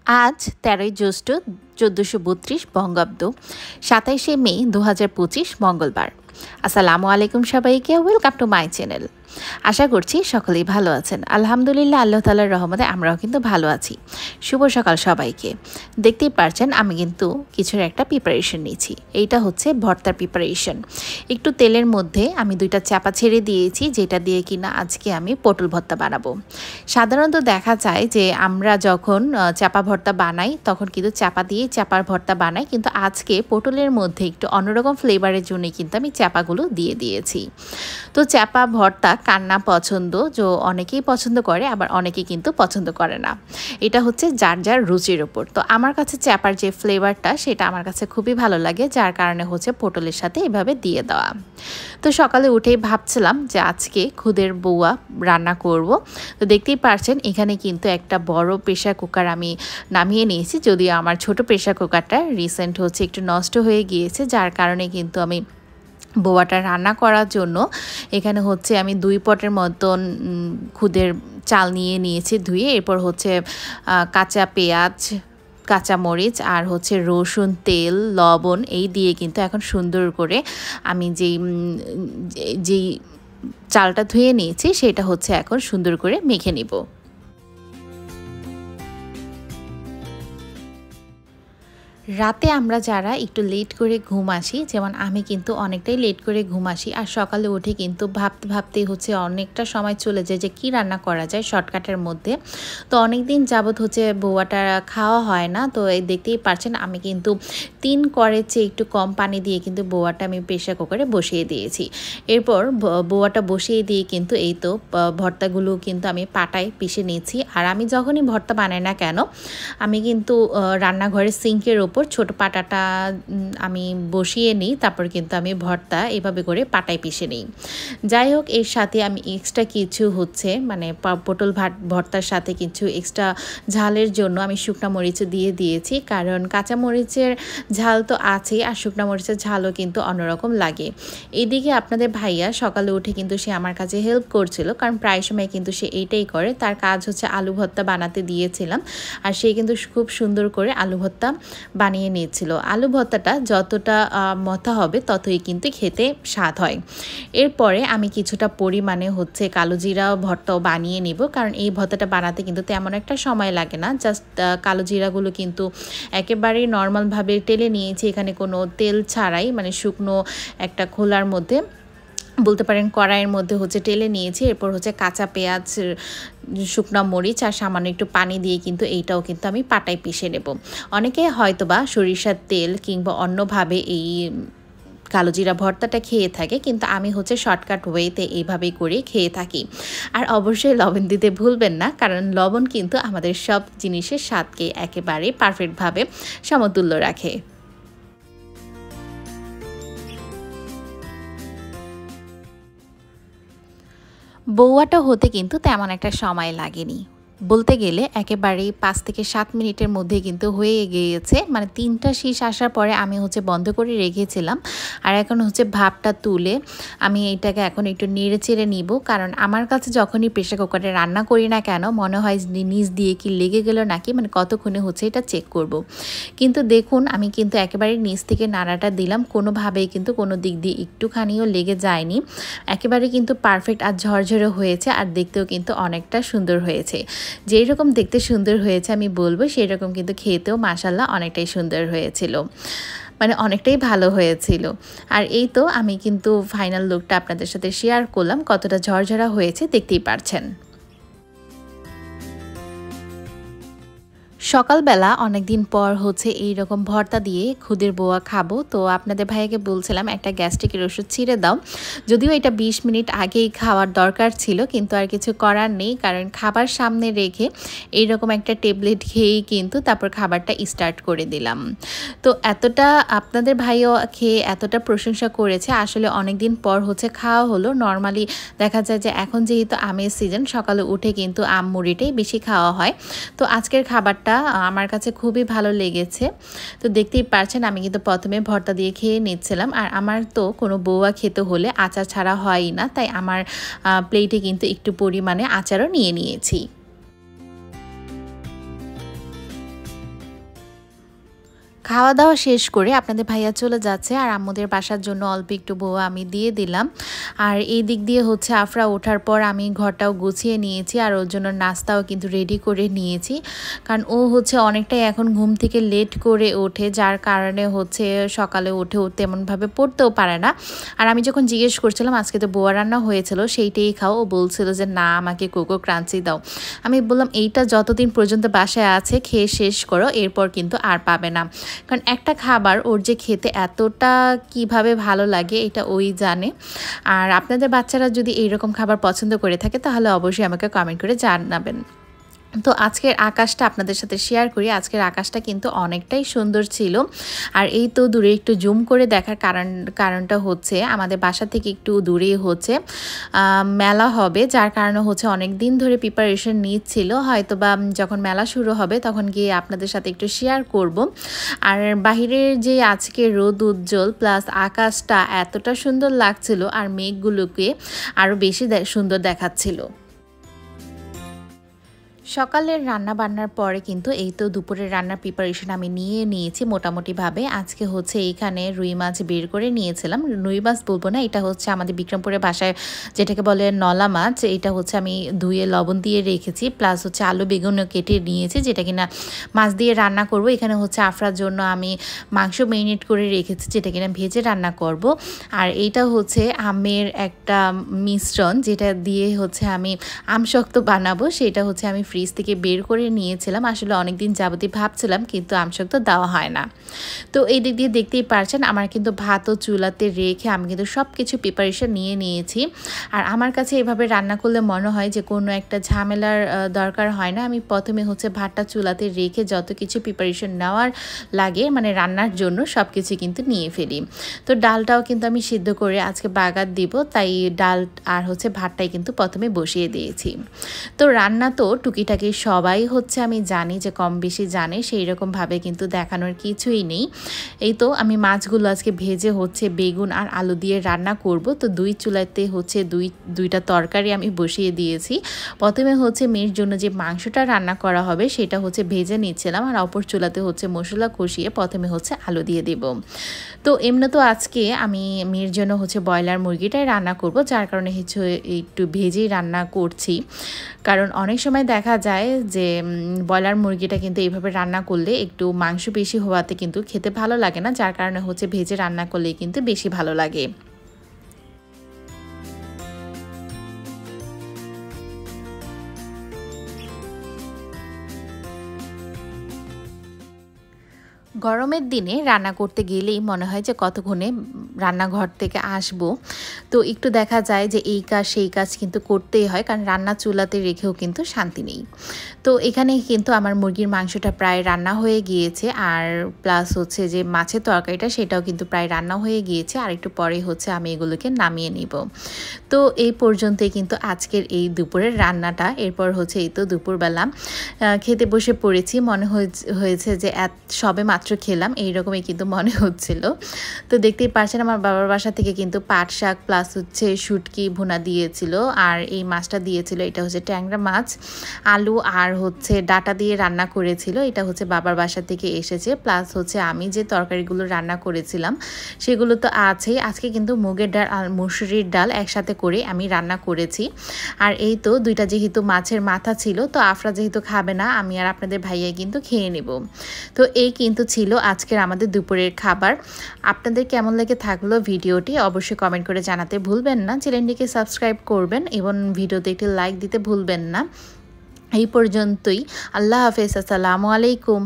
আজ ১৩ই জ্যৈষ্ঠ ১৪৩২ বঙ্গাব্দ ২৭শে মে ২০২৫ মঙ্গলবার। আসসালামু আলাইকুম সবাইকে, ওয়েলকাম টু মাই চ্যানেল। আশা করছি সকলেই ভালো আছেন। আলহামদুলিল্লাহ, আল্লাহ তাআলার রহমতে আমরাও কিন্তু ভালো আছি। শুভ সকাল সবাইকে। দেখতেই পারছেন আমি কিন্তু কিছুর একটা প্রিপারেশন নিয়েছি। এইটা হচ্ছে ভর্তার প্রিপারেশন। একটু তেলের মধ্যে আমি 2টা চাপা ছেড়ে দিয়েছি, যেটা দিয়ে কিনা আজকে আমি পটল ভর্তা বানাবো। সাধারণত দেখা যায় যে আমরা যখন চাপা ভর্তা বানাই তখন কিন্তু চাপা দিয়ে চাপার ভর্তা বানাই, কিন্তু আজকে পটলের মধ্যে একটু অন্যরকম ফ্লেভারের জন্য কিন্তু আমি চাপাগুলো দিয়ে দিয়েছি। তো চাপা ভর্তা কান্না পছন্দ, যে অনেকেই পছন্দ করে, আবার অনেকেই কিন্তু পছন্দ করে না। এটা হচ্ছে যার যার রুচির ওপর। তো আমার কাছে চাপার যে ফ্লেভারটা সেটা আমার কাছে খুবই ভালো লাগে, যার কারণে হচ্ছে পটলের সাথে এভাবে দিয়ে দেওয়া। তো সকালে উঠেই ভাবছিলাম যে আজকে খুদের বউয়া রান্না করব। তো দেখতেই পারছেন এখানে কিন্তু একটা বড় প্রেশার কুকার আমি নামিয়ে নিয়েছি, যদিও আমার ছোট প্রেশার কুকারটা রিসেন্ট হচ্ছে একটু নষ্ট হয়ে গিয়েছে, যার কারণে কিন্তু আমি বোয়াটা রান্না করার জন্য এখানে হচ্ছে আমি 2 পটের মতন খুদের চাল নিয়েছি ধুয়ে। এরপর হচ্ছে কাঁচা পেঁয়াজ, কাঁচামরিচ আর হচ্ছে রসুন, তেল, লবণ এই দিয়ে কিন্তু এখন সুন্দর করে আমি যেই চালটা ধুয়ে নিয়েছি সেটা হচ্ছে এখন সুন্দর করে মেখে নিব। রাতে আমরা যারা একটু লেট করে ঘুম আসি, যেমন আমি কিন্তু অনেকটাই লেট করে ঘুম আসি, আর সকালে উঠে কিন্তু ভাবতে হচ্ছে অনেকটা সময় চলে যায় যে কি রান্না করা যায় শর্টকাটের মধ্যে। তো অনেক দিন যাবত হচ্ছে বউয়াটা খাওয়া হয় না। তো এই দেখতেই পারছেন আমি কিন্তু 3 কড়ের চেয়ে একটু কম পানি দিয়ে কিন্তু বউয়াটা আমি প্রেশার কুকারে বসিয়ে দিয়েছি। এরপর বউয়াটা বসিয়ে দিয়ে কিন্তু এই তো ভর্তাগুলো কিন্তু আমি পাটায় পিষে নিয়েছি। আর আমি যখনই ভর্তা বানাই না কেন, আমি কিন্তু রান্নাঘরের সিঙ্কের ওপর ছোট পাটাটা আমি বসিয়ে নিই, তারপর কিন্তু আমি ভর্তা এভাবে করে পাটায় পিষে নিই। যাই হোক, এর সাথে আমি এক্সট্রা কিছু হচ্ছে মানে পটল ভর্তার সাথে কিছু এক্সট্রা ঝালের জন্য আমি শুকনা মরিচ দিয়ে দিয়েছি, কারণ কাঁচা মরিচের ঝাল তো আছেই, আর শুকনা মরিচের ঝালও কিন্তু অন্যরকম লাগে। এদিকে আপনাদের ভাইয়া সকালে উঠে কিন্তু সে আমার কাছে হেল্প করছিল, কারণ প্রায় সময় কিন্তু সে এইটাই করে। তার কাজ হচ্ছে আলু ভর্তা বানাতে দিয়েছিলাম, আর সে কিন্তু খুব সুন্দর করে আলু ভর্তা বানিয়ে নিয়েছিল। আলু ভর্তাটা যতটা মথা হবে ততই কিন্তু খেতে স্বাদ হয়। এরপরে আমি কিছুটা পরিমাণে হচ্ছে কালো জিরা ভর্তাও বানিয়ে নিব, কারণ এই ভর্তাটা বানাতে কিন্তু তেমন একটা সময় লাগে না। জাস্ট কালো জিরাগুলো কিন্তু একেবারেই নর্মালভাবে টেলে নিয়েছি, এখানে কোনো তেল ছাড়াই, মানে শুকনো একটা খোলার মধ্যে বলতে পারেন কড়াইয়ের মধ্যে হচ্ছে টেলে নিয়েছি। এরপর হচ্ছে কাঁচা পেঁয়াজ, শুকনো মরিচ আর সামান্য একটু পানি দিয়ে কিন্তু এইটাও কিন্তু আমি পাটায় পিষে নেব। অনেকে হয়তোবা সরিষার তেল কিংবা অন্যভাবে এই কালো জিরা ভর্তাটা খেয়ে থাকে, কিন্তু আমি হচ্ছে শর্টকাট ওয়েতে এইভাবেই করে খেয়ে থাকি। আর অবশ্যই লবণ দিতে ভুলবেন না, কারণ লবণ কিন্তু আমাদের সব জিনিসের স্বাদকে একেবারে পারফেক্টভাবে সমতুল্য রাখে। বউয়াটা হতে কিন্তু তেমন একটা সময় লাগেনি, বলতে গেলে একেবারেই 5 থেকে 7 মিনিটের মধ্যে কিন্তু হয়ে গিয়েছে। মানে 3টা শীষ আসার পরে আমি হচ্ছে বন্ধ করে রেখেছিলাম, আর এখন হচ্ছে ভাপটা তুলে আমি এটাকে এখন একটু নেড়ে চেড়ে নিব, কারণ আমার কাছে যখনই প্রেশার কুকারে রান্না করি না কেন মনে হয় নিচ দিয়ে কি লেগে গেল নাকি, মানে কতক্ষণে হচ্ছে এটা চেক করব। কিন্তু দেখুন আমি কিন্তু একেবারে নিচ থেকে নাড়াটা দিলাম, কোনোভাবেই কিন্তু কোনো দিক দিয়ে একটুখানিও লেগে যায়নি। একেবারে কিন্তু পারফেক্ট আর ঝরঝরে হয়েছে, আর দেখতেও কিন্তু অনেকটা সুন্দর হয়েছে। যেই রকম দেখতে সুন্দর হয়েছে আমি বলবো, সেই রকম কিন্তু খেতেও মাশাআল্লাহ অনেকটাই সুন্দর হয়েছিল, মানে অনেকটাই ভালো হয়েছিল। আর এই তো আমি কিন্তু ফাইনাল লুকটা আপনাদের সাথে শেয়ার করলাম, কতটা ঝরঝরা হয়েছে দেখতেই পারছেন। সকালবেলা অনেক দিন পর হচ্ছে এইরকম ভর্তা দিয়ে খুদের বোয়া খাবো। তো আপনাদের ভাইয়াকে বলছিলাম একটা গ্যাস্ট্রিকের ওষুধ ছিঁড়ে দাও, যদিও এটা 20 মিনিট আগেই খাওয়ার দরকার ছিল, কিন্তু আর কিছু করার নেই, কারণ খাবার সামনে রেখে এইরকম একটা ট্যাবলেট খেয়েই কিন্তু তারপর খাবারটা স্টার্ট করে দিলাম। তো এতটা আপনাদের ভাইও খেয়ে এতটা প্রশংসা করেছে, আসলে অনেক দিন পর হচ্ছে খাওয়া হলো। নর্মালি দেখা যায় যে এখন যেহেতু আমের সিজন, সকালে উঠে কিন্তু আম মুড়িটাই বেশি খাওয়া হয়। তো আজকের খাবারটা আমার কাছে খুবই ভালো লেগেছে। তো দেখতেই পারছেন আমি কিন্তু প্রথমে ভর্তা দিয়ে খেয়ে নিচ্ছিলাম, আর আমার তো কোনো বউয়া খেতে হলে আচার ছাড়া হয়ই না, তাই আমার প্লেটে কিন্তু একটু পরিমাণে আচারও নিয়ে নিয়েছি। খাওয়া দাওয়া শেষ করে আপনাদের ভাইয়া চলে যাচ্ছে আর আম্মুদের বাসার জন্য অল্প একটু বউ আমি দিয়ে দিলাম। আর এই দিক দিয়ে হচ্ছে আফরা ওঠার পর আমি ঘরটাও গুছিয়ে নিয়েছি আর ওর জন্য নাস্তাও কিন্তু রেডি করে নিয়েছি, কারণ ও হচ্ছে অনেকটাই এখন ঘুম থেকে লেট করে ওঠে, যার কারণে হচ্ছে সকালে উঠে ও তেমনভাবে পড়তেও পারে না। আর আমি যখন জিজ্ঞেস করছিলাম আজকে তো বোয়া রান্না হয়েছিল সেইটাই খাও, ও বলছিল যে না আমাকে কোকো ক্রাঞ্চি দাও। আমি বললাম এইটা যতদিন পর্যন্ত বাসায় আছে খেয়ে শেষ করো, এরপর কিন্তু আর পাবে না। কারণ একটা খাবার ওর যে খেতে এতটা কিভাবে ভালো লাগে এটা ওই জানে। আর আপনাদের বাচ্চারা যদি এইরকম খাবার পছন্দ করে থাকে তাহলে অবশ্যই আমাকে কমেন্ট করে জানাবেন। তো আজকের আকাশটা আপনাদের সাথে শেয়ার করি। আজকের আকাশটা কিন্তু অনেকটাই সুন্দর ছিল। আর এই তো দূরে একটু জুম করে দেখার কারণটা হচ্ছে আমাদের বাসা থেকে একটু দূরেই হচ্ছে মেলা হবে, যার কারণে হচ্ছে অনেক দিন ধরে প্রিপারেশন নিচ্ছিল, হয়তো বা যখন মেলা শুরু হবে তখন গিয়ে আপনাদের সাথে একটু শেয়ার করব। আর বাহিরের যে আজকে রোদ উজ্জ্বল প্লাস আকাশটা এতটা সুন্দর লাগছিল আর মেঘগুলোকে আরও বেশি সুন্দর দেখাচ্ছিল। সকালের রান্না বান্নার পরে কিন্তু এই তো দুপুরের রান্নার প্রিপারেশন আমি নিয়ে নিয়েছি মোটামুটিভাবে। আজকে হচ্ছে এইখানে রুই মাছ বের করে নিয়েছিলাম, রুই মাছ বলবো না, এটা হচ্ছে আমাদের বিক্রমপুরের ভাষায় যেটাকে বলে নলা মাছ। এটা হচ্ছে আমি ধুয়ে লবণ দিয়ে রেখেছি, প্লাস হচ্ছে আলু বেগুনও কেটে নিয়েছি যেটা কিনা মাছ দিয়ে রান্না করব। এখানে হচ্ছে আফরার জন্য আমি মাংস ম্যারিনেট করে রেখেছি যেটা কিনা ভেজে রান্না করব। আর এইটা হচ্ছে আমের একটা মিশ্রণ যেটা দিয়ে হচ্ছে আমি আমশক্ত বানাবো, সেটা হচ্ছে আমি ফ্রিজ থেকে বের করে নিয়েছিলাম। আসলে অনেকদিন যাবতীয় ভাবছিলাম কিন্তু আমশক্ত দেওয়া হয় না। তো এই দিক দিয়ে দেখতেই পারছেন আমার কিন্তু ভাতও চুলাতে রেখে আমি কিন্তু সব কিছু প্রিপারেশন নিয়ে নিয়েছি। আর আমার কাছে এভাবে রান্না করলে মনে হয় যে কোনো একটা ঝামেলার দরকার হয় না। আমি প্রথমে হচ্ছে ভাতটা চুলাতে রেখে যত কিছু প্রিপারেশন নেওয়ার লাগে মানে রান্নার জন্য সব কিছু কিন্তু নিয়ে ফেলি। তো ডালটাও কিন্তু আমি সিদ্ধ করে আজকে বাগার দিব, তাই ডাল আর হচ্ছে ভাতটাই কিন্তু প্রথমে বসিয়ে দিয়েছি। তো রান্না তো টুকিটাকি সবাই হচ্ছে আমি জানি যে কম বেশি জানে, সেই রকমভাবে কিন্তু দেখানোর কিছুই নেই। এই তো আমি মাছগুলো আজকে ভেজে হচ্ছে বেগুন আর আলু দিয়ে রান্না করব। তো দুই চুলাতে হচ্ছে দুইটা তরকারি আমি বসিয়ে দিয়েছি। প্রথমে হচ্ছে মেয়ের জন্য যে মাংসটা রান্না করা হবে সেটা হচ্ছে ভেজে নিচ্ছিলাম, আর অপর চুলাতে হচ্ছে মশলা কষিয়ে প্রথমে হচ্ছে আলু দিয়ে দেব। তো এমনি তো আজকে আমি মেয়ের জন্য হচ্ছে ব্রয়লার মুরগিটাই রান্না করব, যার কারণে হচ্ছে একটু ভেজেই রান্না করছি। কারণ অনেক সময় দেখা যায় যে ব্রয়লার মুরগিটা কিন্তু এইভাবে রান্না করলে একটু মাংস বেশি হওয়াতে কিন্তু খেতে ভালো লাগে না, যার কারণে হচ্ছে ভেজে রান্না করলে কিন্তু বেশি ভালো লাগে। গরমের দিনে রান্না করতে গেলেই মনে হয় যে কতক্ষণে রান্নাঘর থেকে আসব। তো একটু দেখা যায় যে এই কাজ সেই কাজ কিন্তু করতেই হয়, কারণ রান্না চুলাতে রেখেও কিন্তু শান্তি নেই। তো এখানে কিন্তু আমার মুরগির মাংসটা প্রায় রান্না হয়ে গিয়েছে, আর প্লাস হচ্ছে যে মাছের তরকারিটা সেটাও কিন্তু প্রায় রান্না হয়ে গিয়েছে, আর একটু পরে হচ্ছে আমি এগুলোকে নামিয়ে নিব। তো এই পর্যন্তই কিন্তু আজকের এই দুপুরের রান্নাটা। এরপর হচ্ছে এই তো দুপুরবেলা খেতে বসে পড়েছি, মনে হয়েছে যে সবে মাত্র খেলাম এইরকমই কিন্তু মনে হচ্ছিল। তো দেখতেই পারছেন আমার বাবার বাসা থেকে কিন্তু পাট শাক প্লাস হচ্ছে শুটকি ভুনা দিয়েছিল, আর এই মাছটা দিয়েছিল এটা হচ্ছে ট্যাংরা মাছ, আলু আর হচ্ছে ডাটা দিয়ে রান্না করেছিল। এটা হচ্ছে বাবার বাসা থেকে এসেছে, প্লাস হচ্ছে আমি যে তরকারিগুলো রান্না করেছিলাম সেগুলো তো আছেই। আজকে কিন্তু মুগের ডাল আর মুসুরির ডাল একসাথে করে আমি রান্না করেছি। আর এই তো দুইটা যেহেতু মাছের মাথা ছিল, তো আফরা যেহেতু খাবে না আমি আর আপনাদের ভাইয়া কিন্তু খেয়ে নেব। তো এই কিন্তু ছিল আজকের আমাদের দুপুরের খাবার। আপনাদের কেমন লেগে থাকলো ভিডিওটি অবশ্যই কমেন্ট করে জানাতে ভুলবেন না। চ্যানেলটিকে সাবস্ক্রাইব করবেন এবং ভিডিওতে একটি লাইক দিতে ভুলবেন না। এই পর্যন্তই, আল্লাহ হাফেজ, আসসালামু আলাইকুম।